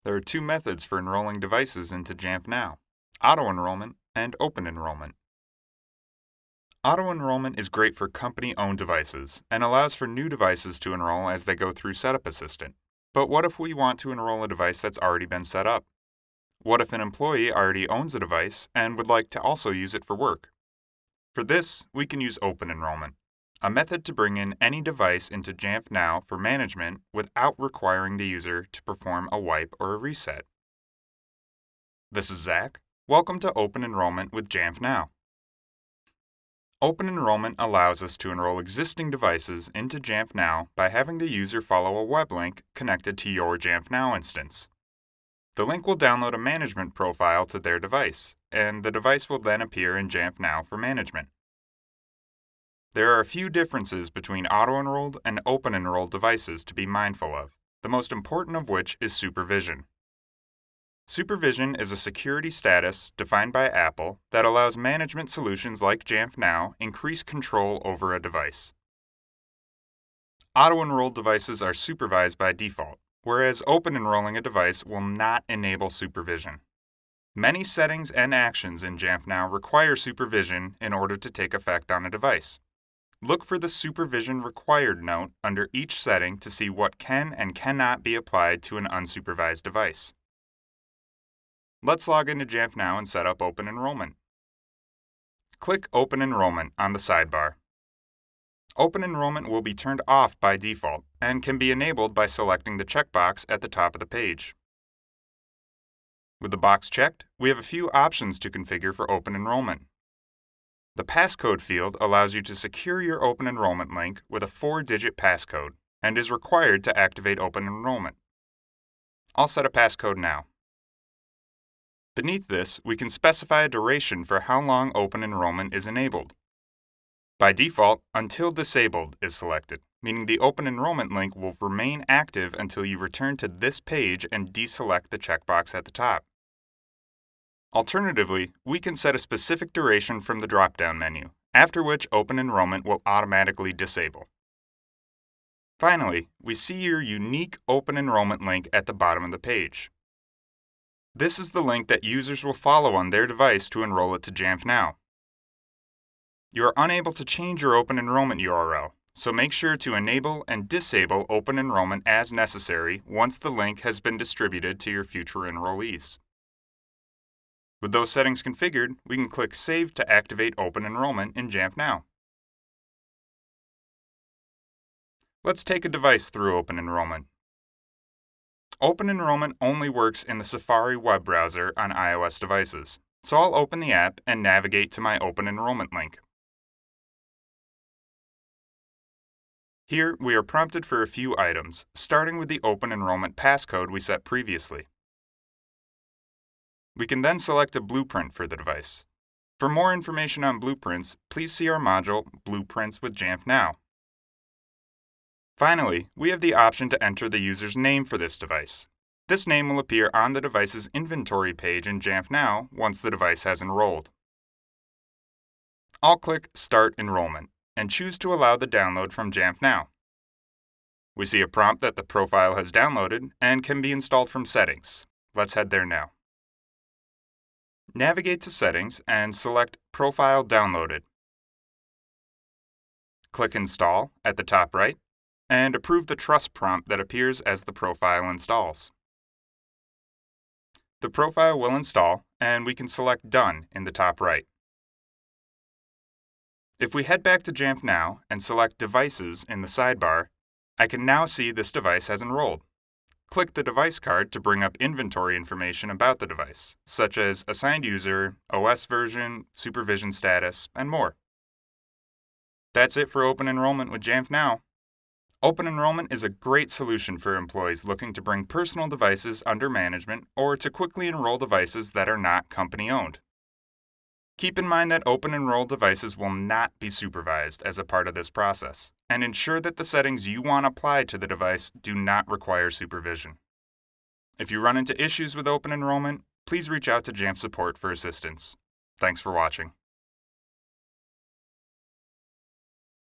There are two methods for enrolling devices into Jamf Now: auto-enrollment and open enrollment. Auto-enrollment is great for company-owned devices and allows for new devices to enroll as they go through Setup Assistant. But what if we want to enroll a device that's already been set up? What if an employee already owns a device and would like to also use it for work? For this, we can use open enrollment, a method to bring in any device into Jamf Now for management without requiring the user to perform a wipe or a reset. This is Zach. Welcome to Open Enrollment with Jamf Now. Open enrollment allows us to enroll existing devices into Jamf Now by having the user follow a web link connected to your Jamf Now instance. The link will download a management profile to their device, and the device will then appear in Jamf Now for management. There are a few differences between auto-enrolled and open-enrolled devices to be mindful of, the most important of which is supervision. Supervision is a security status defined by Apple that allows management solutions like Jamf Now increase control over a device. Auto-enrolled devices are supervised by default, whereas open-enrolling a device will not enable supervision. Many settings and actions in Jamf Now require supervision in order to take effect on a device. Look for the Supervision Required note under each setting to see what can and cannot be applied to an unsupervised device. Let's log into Jamf Now and set up Open Enrollment. Click Open Enrollment on the sidebar. Open Enrollment will be turned off by default and can be enabled by selecting the checkbox at the top of the page. With the box checked, we have a few options to configure for Open Enrollment. The passcode field allows you to secure your Open Enrollment link with a 4-digit passcode and is required to activate Open Enrollment. I'll set a passcode now. Beneath this, we can specify a duration for how long Open Enrollment is enabled. By default, Until Disabled is selected, meaning the Open Enrollment link will remain active until you return to this page and deselect the checkbox at the top. Alternatively, we can set a specific duration from the drop-down menu, after which Open Enrollment will automatically disable. Finally, we see your unique Open Enrollment link at the bottom of the page. This is the link that users will follow on their device to enroll it to Jamf Now. You are unable to change your Open Enrollment URL, so make sure to enable and disable Open Enrollment as necessary once the link has been distributed to your future enrollees. With those settings configured, we can click Save to activate Open Enrollment in Jamf Now. Let's take a device through Open Enrollment. Open Enrollment only works in the Safari web browser on iOS devices, so I'll open the app and navigate to my Open Enrollment link. Here, we are prompted for a few items, starting with the Open Enrollment passcode we set previously. We can then select a blueprint for the device. For more information on blueprints, please see our module, Blueprints with Jamf Now. Finally, we have the option to enter the user's name for this device. This name will appear on the device's inventory page in Jamf Now once the device has enrolled. I'll click Start Enrollment and choose to allow the download from Jamf Now. We see a prompt that the profile has downloaded and can be installed from Settings. Let's head there now. Navigate to Settings and select Profile Downloaded. Click Install at the top right and approve the trust prompt that appears as the profile installs. The profile will install, and we can select Done in the top right. If we head back to Jamf Now and select Devices in the sidebar, I can now see this device has enrolled. Click the device card to bring up inventory information about the device, such as assigned user, OS version, supervision status, and more. That's it for Open Enrollment with Jamf Now. Open Enrollment is a great solution for employees looking to bring personal devices under management or to quickly enroll devices that are not company-owned. Keep in mind that open enrolled devices will not be supervised as a part of this process, and ensure that the settings you want applied to the device do not require supervision. If you run into issues with Open Enrollment, please reach out to Jamf support for assistance. Thanks for watching.